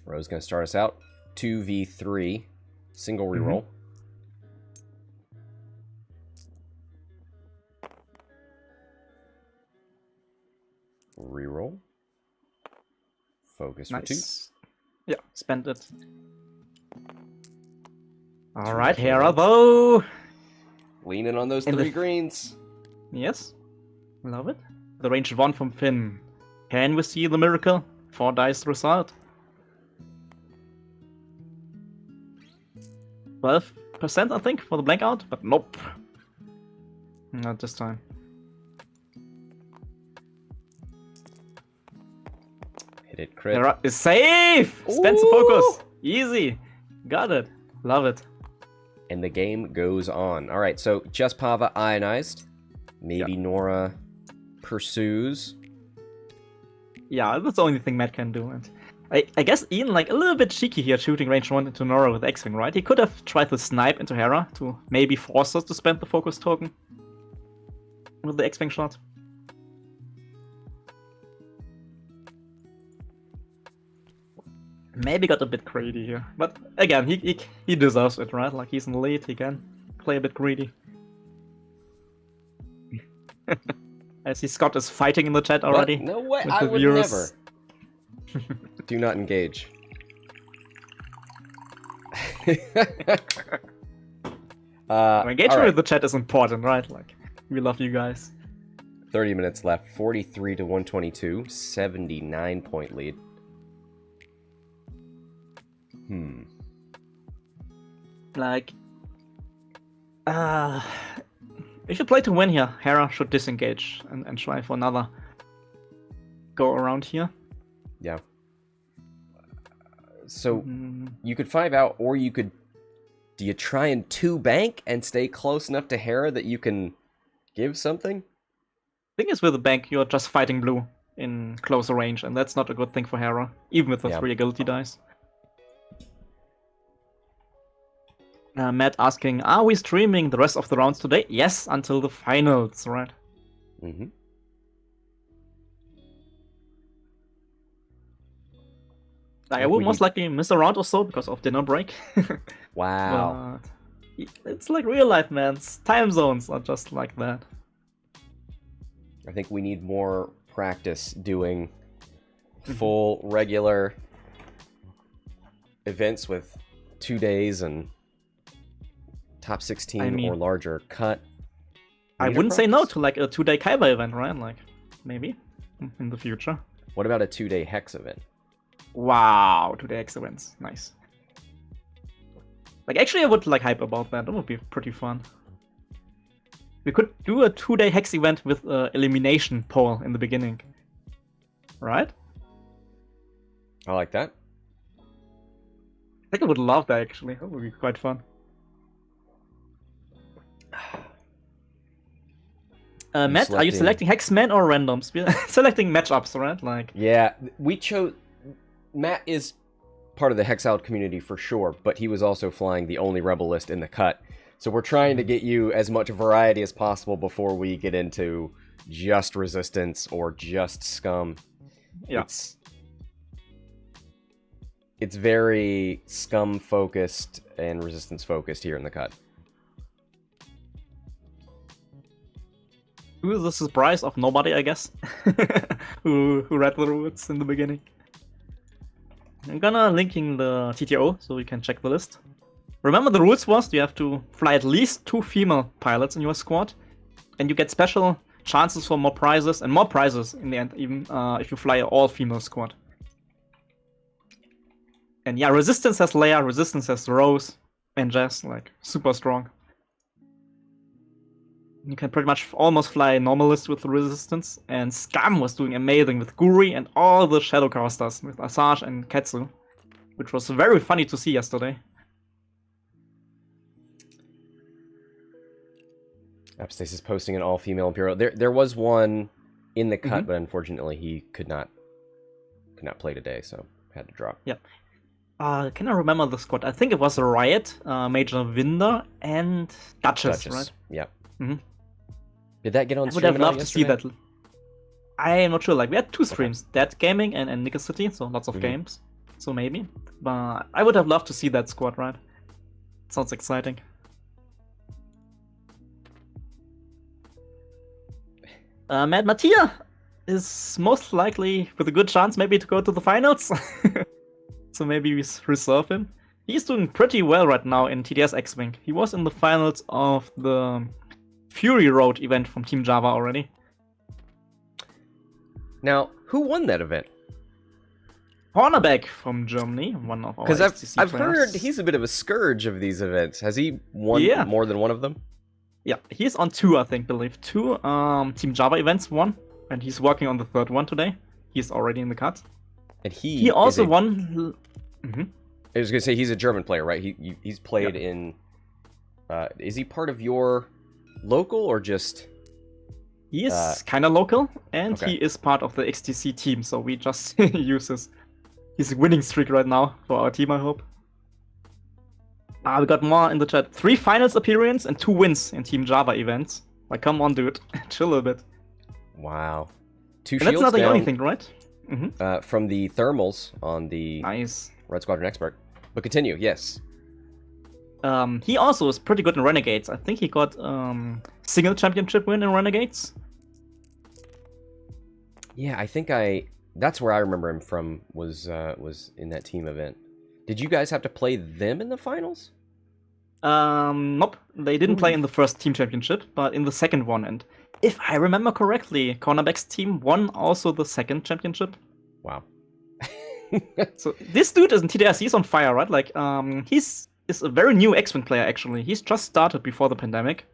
Rose gonna start us out. 2v3. Single reroll. Reroll. Focus for 2. Yeah, spend it. Alright, Hera though. Leaning on those 3 greens. Yes. Love it. The range 1 from Finn. Can we see the miracle? 4 dice result. 12%, I think, for the blank out, but nope. Not this time. Hit it, crit. Hera is safe! Spends the focus. Easy. Got it. Love it. And the game goes on. Alright, so just Pava ionized. Maybe Norra pursues. Yeah, that's the only thing Matt can do. And I guess Ian, like, a little bit cheeky here, shooting range 1 into Norra with X-Wing, right? He could have tried to snipe into Hera to maybe force us to spend the focus token with the X-Wing shot. Maybe got a bit greedy here. But again, he deserves it, right? Like, he's in the lead, he can play a bit greedy. I see Scott is fighting in the chat already. What? No way, I would never. Do not engage. Engagement with the chat is important, right? Like, we love you guys. 30 minutes left. 43 to 122. 79 point lead. Like, we should play to win here. Hera should disengage and try for another go around here. Yeah. So you could 5 out, or you could. Do you try and 2 bank and stay close enough to Hera that you can give something? Thing is, with the bank, you're just fighting blue in closer range, and that's not a good thing for Hera, even with the 3 agility dice. Matt asking, are we streaming the rest of the rounds today? Yes, until the finals, right? Mm-hmm. I will most likely miss a round or so because of dinner break. Wow. But it's like real life, man. Time zones are just like that. I think we need more practice doing full, regular events with 2 days and top 16 or larger cut. I wouldn't say no to like a 2-day Kaiba event, right? Like, maybe in the future. What about a 2-day Hex event? Wow, 2-day Hex events. Nice. Like, actually, I would like hype about that. That would be pretty fun. We could do a 2-day Hex event with elimination poll in the beginning. Right? I like that. I think I would love that, actually. That would be quite fun. Matt, are you selecting Hexman or randoms? We're selecting matchups, right? Like. Yeah, we chose... Matt is part of the Hexiled community for sure, but he was also flying the only Rebel list in the cut. So we're trying to get you as much variety as possible before we get into just Resistance or just Scum. Yeah. It's very Scum-focused and Resistance-focused here in the cut. Who is the surprise of nobody, I guess, who read the rules in the beginning. I'm gonna link in the TTO so you can check the list. Remember the rules was you have to fly at least 2 female pilots in your squad, and you get special chances for more prizes, and more prizes in the end, even if you fly an all-female squad. And yeah, Resistance has Leia, Resistance has Rose, and Jess, like, super strong. You can pretty much almost fly a normalist with Resistance, and Scum was doing amazing with Guri and all the Shadowcasters with Asajj and Ketsu, which was very funny to see yesterday. Upstasis posting an all-female Imperial. There was one in the cut, but unfortunately he could not play today, so had to drop. Yep. Can I remember the squad? I think it was a Riot, Major Winder, and Duchess, right? Yep. Did that get on stream? I would have loved to see that. I am not sure. Like, we had 2 streams, Dead Gaming and Nickel City, so lots of games. So maybe. But I would have loved to see that squad, right? Sounds exciting. Mad Mattia is most likely, with a good chance, maybe to go to the finals. So maybe we reserve him. He's doing pretty well right now in TDS X-Wing. He was in the finals of the Fury Road event from Team Java already. Now, who won that event? Cornerback from Germany, one of our Because I've heard he's a bit of a scourge of these events. Has he won more than one of them? Yeah, he's on 2, I think, believe. 2 Team Java events won, and he's working on the 3rd one today. He's already in the cut. And he also won. I was gonna say he's a German player, right? He's played in. Is he part of your local or just? He is kind of local, and he is part of the XTC team. So we just use his winning streak right now for our team, I hope. We got more in the chat. 3 finals appearance and 2 wins in Team Java events. Like, come on, dude, chill a bit. Wow, 2 and shields that's not the down, only thing, right? From the thermals on the Red Squadron Expert. But continue, yes. He also is pretty good in Renegades. I think he got single championship win in Renegades. Yeah, I think that's where I remember him from, was in that team event. Did you guys have to play them in the finals? Nope. They didn't play in the first team championship, but in the second one. And if I remember correctly, Cornerback's team won also the second championship. Wow. So this dude is in TDS. He's on fire, right? Like, is a very new X-Wing player, actually. He's just started before the pandemic.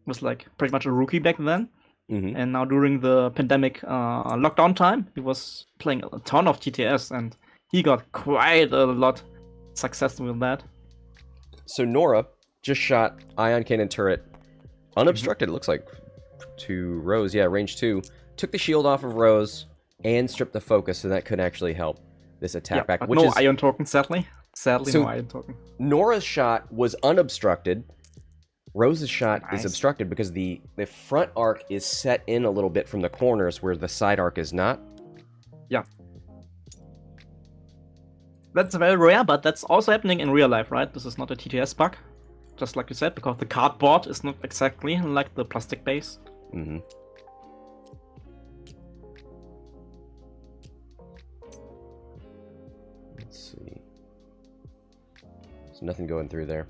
Was like pretty much a rookie back then. And now during the pandemic lockdown time, he was playing a ton of TTS, and he got quite a lot success with that. So Norra just shot ion cannon turret unobstructed, it looks like, to Rose. Yeah, range 2. Took the shield off of Rose and stripped the focus, so that could actually help this attack back. But no ion token, sadly. Sadly, no ion token. Norra's shot was unobstructed. Rose's shot is obstructed because the front arc is set in a little bit from the corners where the side arc is not. Yeah. That's very rare, but that's also happening in real life, right? This is not a TTS bug, just like you said, because the cardboard is not exactly like the plastic base. Let's see. There's nothing going through there.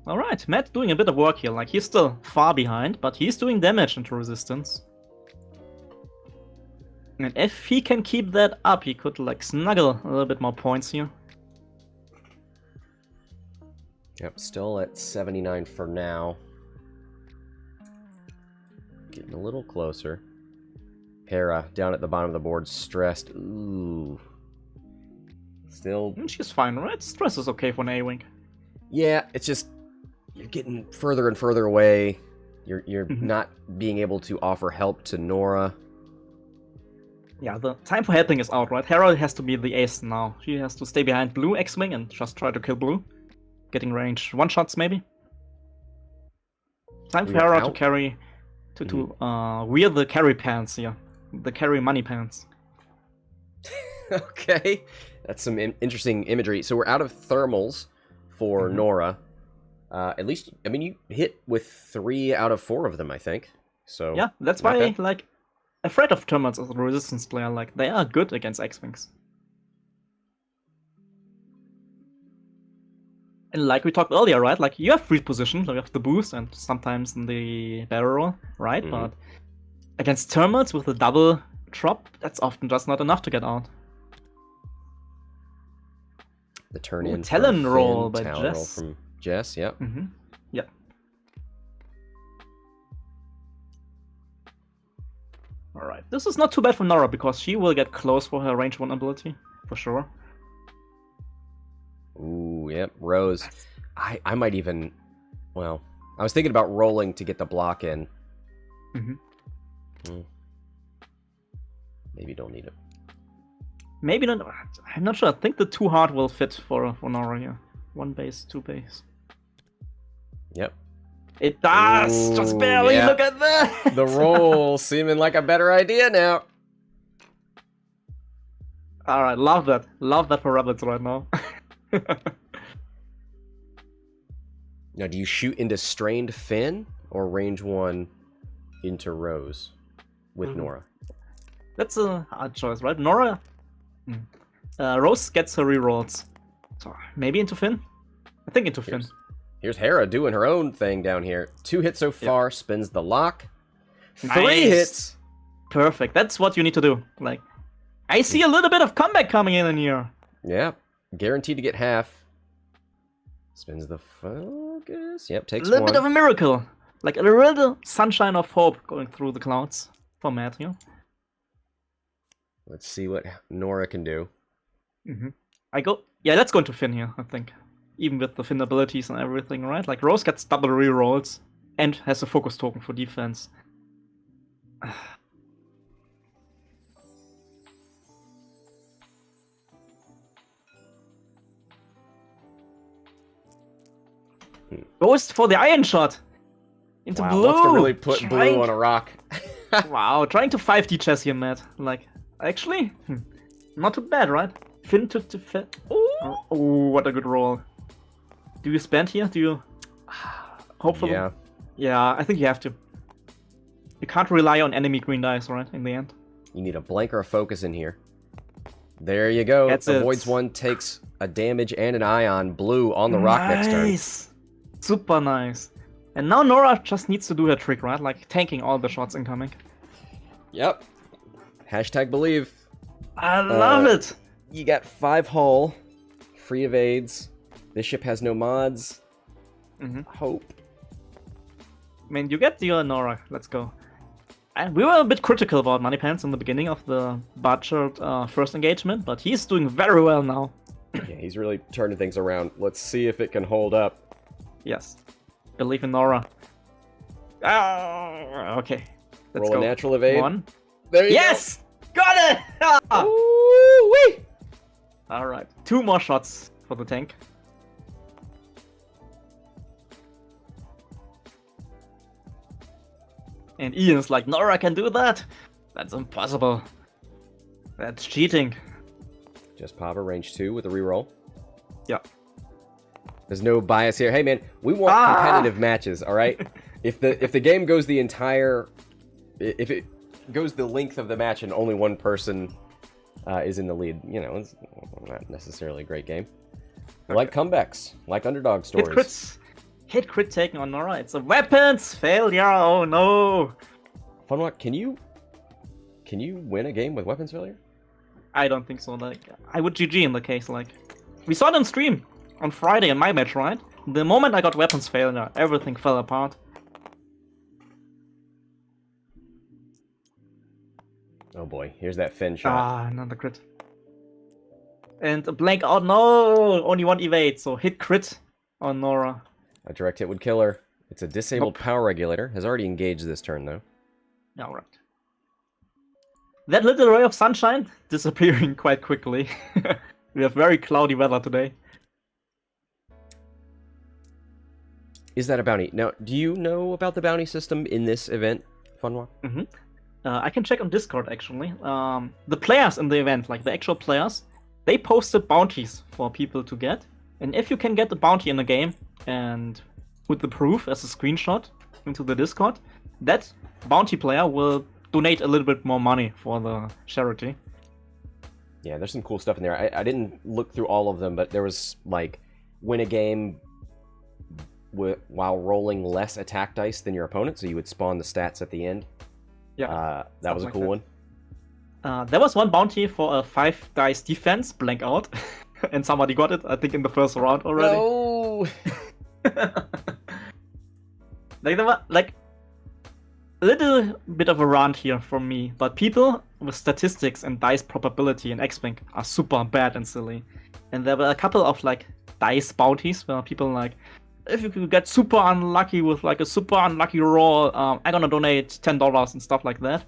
Alright, Matt doing a bit of work here. Like, he's still far behind, but he's doing damage into resistance. And if he can keep that up, he could, like, snuggle a little bit more points here. Yep, still at 79 for now. Getting a little closer. Hera down at the bottom of the board, stressed. Ooh. Still... She's fine, right? Stress is okay for an A-Wing. Yeah, it's just... You're getting further and further away. You're not being able to offer help to Norra. Yeah, the time for helping is out, right? Hera has to be the ace now. She has to stay behind Blue X-Wing and just try to kill Blue. Getting range one-shots, maybe. Time for Hera to carry... wear the carry pants here. The carry money pants. Okay. That's some interesting imagery. So we're out of thermals for Norra. At least, I mean, you hit with 3 out of 4 of them, I think. So yeah, that's why, like, afraid of thermals as a resistance player. Like, they are good against X-Wings. And like we talked earlier, right? Like, you have free position, like you have the boost and sometimes in the barrel roll, right? But against thermals with a double drop, that's often just not enough to get out. The turn in Talon from roll by Talon Jess. roll from Jess, yep. Yep. Alright, this is not too bad for Norra because she will get close for her range 1 ability, for sure. Ooh, yep, Rose. I might even... Well, I was thinking about rolling to get the block in. Maybe don't need it. Maybe not. I'm not sure. I think the 2 hard will fit for Norra here. 1 base, 2 base. Yep. It does! Ooh, just barely! yeah. Look at that! The roll seeming like a better idea now. Alright, love that. Love that for rabbits right now. Now, do you shoot into Strained Finn or range 1 into Rose with Norra? That's a hard choice, right? Norra... Rose gets her rerolls. So maybe into Finn? I think into Finn. Here's Hera doing her own thing down here. 2 hits so far, spins the lock. 3 hits! Perfect. That's what you need to do. Like, I see a little bit of comeback coming in here. Yeah. Guaranteed to get half. Spins the focus. Yep, takes 1. A little bit of a miracle. Like a little sunshine of hope going through the clouds for Matt here. Let's see what Norra can do. Yeah, let's go into Finn here, I think. Even with the Finn abilities and everything, right? Like, Rose gets double rerolls and has a focus token for defense. Goes for the iron shot! Into Blue! Wants to really put Blue on a rock. Wow, trying to 5D chess here, Matt. Like, actually, not too bad, right? Finn to Finn. Oh, what a good roll. Do you spend here? Do you... Hopefully. Yeah. Yeah, I think you have to. You can't rely on enemy green dice, right, in the end. You need a blank or a focus in here. There you go. That's Avoids 1, takes a damage and an ion. Blue on the rock next turn. Nice! Super nice. And now Norra just needs to do her trick, right? Like, tanking all the shots incoming. Yep. Hashtag believe. I love it! You got 5 hull. Free evades. This ship has no mods. Hope. I mean, you get the Norra. Let's go. And we were a bit critical about Money Pants in the beginning of the Butchered first engagement, but he's doing very well now. Yeah, he's really turning things around. Let's see if it can hold up. Yes. Believe in Norra. Okay. Let's Roll go. a natural evade. 1. There you go. Yes! Got it! Ooh-wee! Alright. 2 more shots for the tank. And Ian's like, Norra can do that? That's impossible. That's cheating. Just Pava, range 2 with a reroll. Yeah. There's no bias here. Hey man, we want competitive matches, alright? If the game goes the entire... If it goes the length of the match and only one person is in the lead, you know, it's not necessarily a great game. I like comebacks, like underdog stories. Hit crit taken on Norra. It's a weapons failure. Oh no. Fun one. Can you win a game with weapons failure? I don't think so. Like, I would GG in the case. Like, we saw it on stream on Friday in my match, right? The moment I got weapons failure, everything fell apart. Oh boy, here's that Finn shot. Another crit. And a blank out. No, only one evade. So hit crit on Norra. A direct hit would kill her. It's a disabled power regulator. Has already engaged this turn, though. All right. That little ray of sunshine disappearing quite quickly. We have very cloudy weather today. Is that a bounty? Now, do you know about the bounty system in this event, Funwalk? Mm-hmm. I can check on Discord, actually. The players in the event, like the actual players, they posted bounties for people to get. And if you can get the bounty in the game and put the proof as a screenshot into the Discord, that bounty player will donate a little bit more money for the charity. Yeah, there's some cool stuff in there. I didn't look through all of them, but there was, like, win a game while rolling less attack dice than your opponent, so you would spawn the stats at the end. Yeah, that was a cool one. There was one bounty for a 5 dice defense, blank out, and somebody got it, I think, in the first round already. No! Like, there were, like, a little bit of a rant here from me, but people with statistics and dice probability in X-Wing are super bad and silly. And there were a couple of, like, dice bounties where people, like, if you could get super unlucky with, like, a super unlucky roll, I'm gonna donate $10 and stuff like that.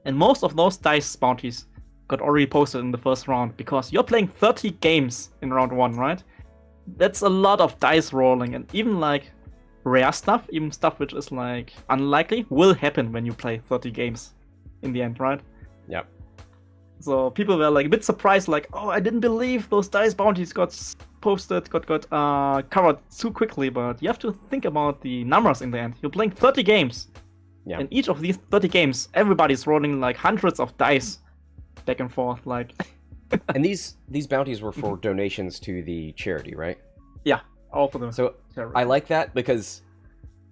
And most of those dice bounties got already posted in the first round, because you're playing 30 games in round 1, right? That's a lot of dice rolling, and even, like, rare stuff, even stuff which is, like, unlikely, will happen when you play 30 games in the end, right? Yep. So people were, like, a bit surprised, like, oh, I didn't believe those dice bounties got posted, got covered too quickly, but you have to think about the numbers in the end. You're playing 30 games. Yeah. In each of these 30 games, everybody's rolling, like, hundreds of dice back and forth, like... And these bounties were for donations to the charity, right? Yeah, all for them. So I like that because,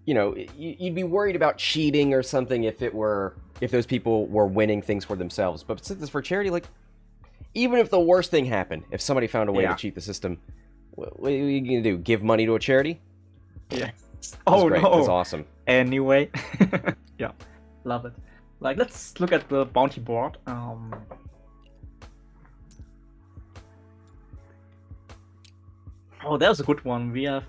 you know, you'd be worried about cheating or something if those people were winning things for themselves. But since it's for charity, like, even if the worst thing happened, if somebody found a way to cheat the system, what are you gonna do? Give money to a charity? Yeah. Oh no, that's awesome. Anyway, yeah, love it. Like, let's look at the bounty board. Oh, there's a good one. We have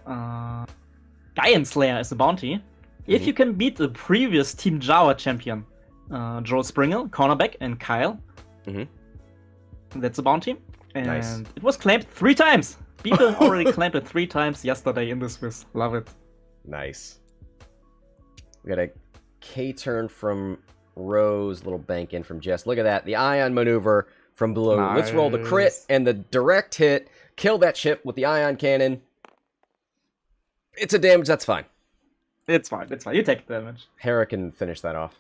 Giant Slayer as a bounty. If you can beat the previous Team Java champion, Joel Springle, cornerback, and Kyle, that's a bounty. And nice. It was claimed 3 times. People already claimed it 3 times yesterday in this quiz. Love it. Nice. We got a K-turn from Rose, little bank in from Jess. Look at that. The ion maneuver from Blue. Nice. Let's roll the crit and the direct hit. Kill that ship with the ion cannon. It's a damage, that's fine. It's fine, it's fine. You take the damage. Hera can finish that off.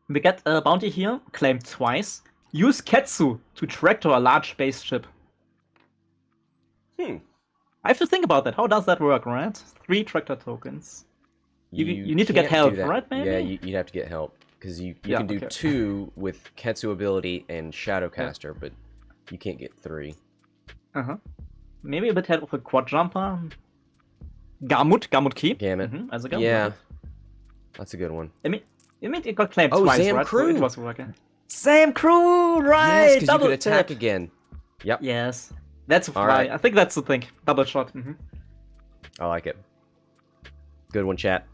We get a bounty here, claimed twice. Use Ketsu to tractor a large spaceship. I have to think about that. How does that work, right? 3 tractor tokens. You need to get help, right, maybe? Yeah, you'd have to get help. Because you can do 2 with Ketsu ability and Shadowcaster, but you can't get 3. Maybe a bit help with a quad jumper. Gamut key. Gamut. As a Gamut. Yeah. That's a good one. I mean, it got claimed twice, Zam right? Crew. So it was working. Sam Crew, right? Yes, because you could attack again. Yep. Yes. That's All right. I think that's the thing. Double shot. I like it. Good one, chat.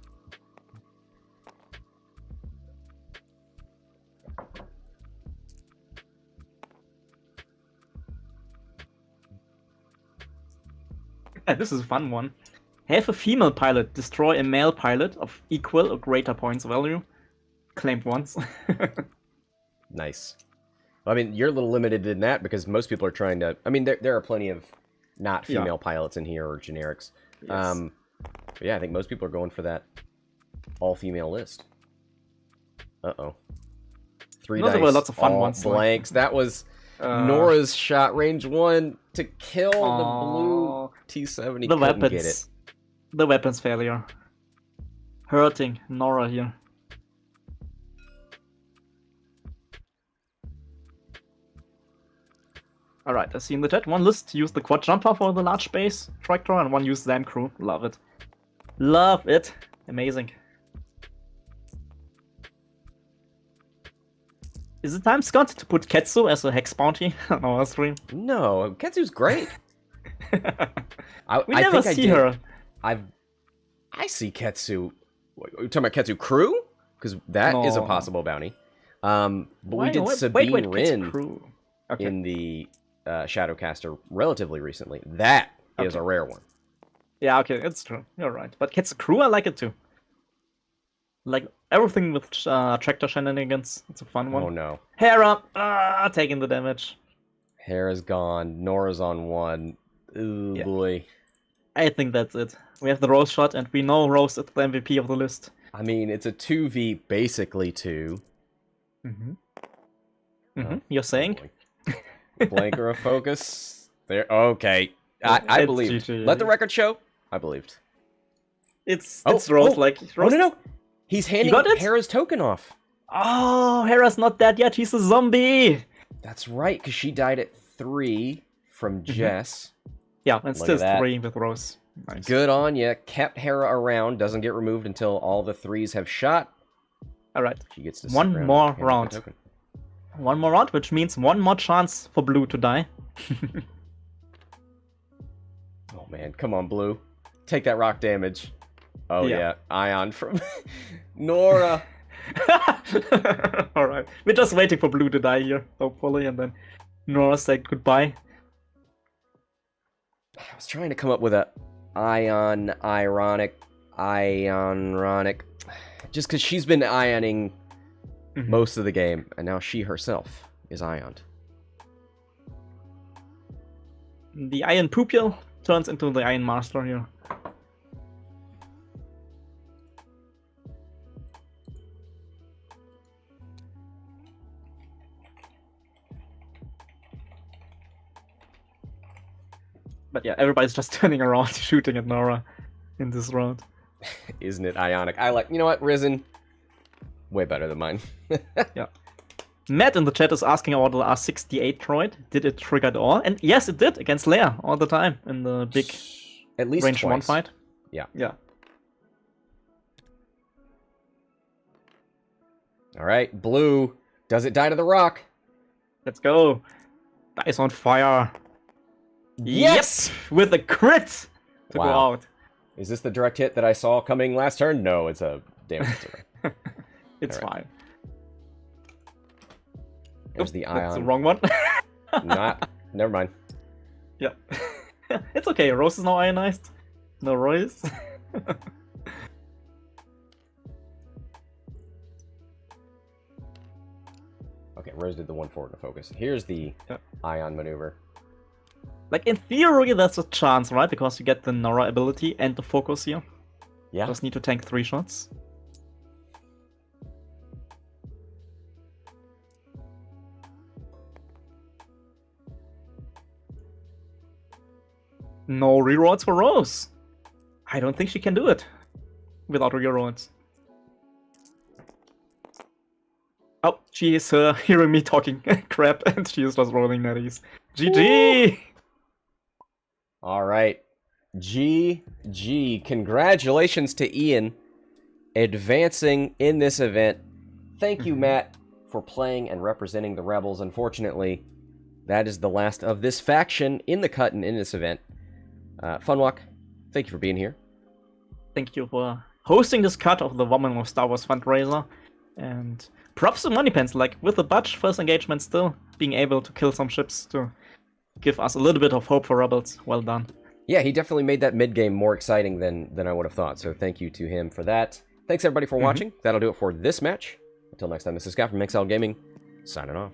Yeah, this is a fun one. Have a female pilot destroy a male pilot of equal or greater points value. Claimed once. Nice. I mean, you're a little limited in that because most people are trying to... I mean, there are plenty of not female pilots in here or generics. Yes. But yeah, I think most people are going for that all-female list. Uh-oh. 3 dice, There were lots of fun all ones. blanks. That was Norra's shot, range 1, to kill the blue T-70. The Couldn't weapons. get it. The weapons failure. Hurting Norra here. Alright, I see in the chat. One list used the quad jumper for the large base tractor, and one used Zam Crew. Love it. Love it. Amazing. Is it time, Scott, to put Ketsu as a Hex bounty on our stream? No, Ketsu's great. We never see her. I see Ketsu. You're talking about Ketsu Crew? Because that is a possible bounty. But we did Sabine Wren in the Shadowcaster relatively recently. That is a rare one. Yeah, okay, it's true. You're right. But Ketsu Crew, I like it too. Like everything with tractor shenanigans. It's a fun one. Oh no. Hera, taking the damage. Hera's gone. Norra's on 1. Ooh, boy. I think that's it. We have the Rose shot, and we know Rose is the MVP of the list. I mean, it's a 2v, basically 2. You're saying? Blanker of focus. There. Okay. I believed. GG. Let the record show. I believed. It's Rose. Like Rose. Oh no! He's handing Hera's token off. Oh, Hera's not dead yet. She's a zombie. That's right, because she died at 3 from Jess. Yeah, and still 3 with Rose. Nice. Good on ya. Kept Hera around. Doesn't get removed until all the 3s have shot. All right. She gets to one more round. One more round, which means one more chance for Blue to die. Oh man, come on, Blue. Take that rock damage. Oh yeah, Ion from Norra. Alright, we're just waiting for Blue to die here, hopefully, and then Norra said goodbye. I was trying to come up with a ironic, just because she's been ioning most of the game, and now she herself is ioned. The Iron Pupil turns into the Iron Master here. But yeah, everybody's just turning around shooting at Norra in this round. Isn't it ionic? You know what, Risen? Way better than mine. Yeah. Matt in the chat is asking about the R68 droid. Did it trigger at all? And yes, it did, against Leia all the time in the big at least range twice. 1 fight. Yeah. Yeah. Alright, Blue. Does it die to the rock? Let's go. Dice on fire. Yes! Yep! With a crit to go out. Is this the direct hit that I saw coming last turn? No, it's a damage zero. It's fine. There's the Ion. That's the wrong one. Never mind. Yeah. It's okay, Rose is now ionized. No Royce. Okay, Rose did the 1 forward to focus. Here's the Ion maneuver. Like, in theory, there's a chance, right? Because you get the Norra ability and the focus here. Yeah. Just need to tank 3 shots. No rerolls for Rose. I don't think she can do it without rerolls. Oh, she is hearing me talking crap, and she is just rolling natties. GG! All right. GG. Congratulations to Ian advancing in this event. Thank you, Matt, for playing and representing the Rebels. Unfortunately, that is the last of this faction in the cut and in this event. Funwalk, thank you for being here. Thank you for hosting this cut of the Woman of Star Wars fundraiser. And props to Moneypants, like with the Budge first engagement still being able to kill some ships to give us a little bit of hope for Rebels. Well done. Yeah, he definitely made that mid-game more exciting than I would have thought. So thank you to him for that. Thanks everybody for watching. That'll do it for this match. Until next time, this is Scott from Hexiled Gaming, signing off.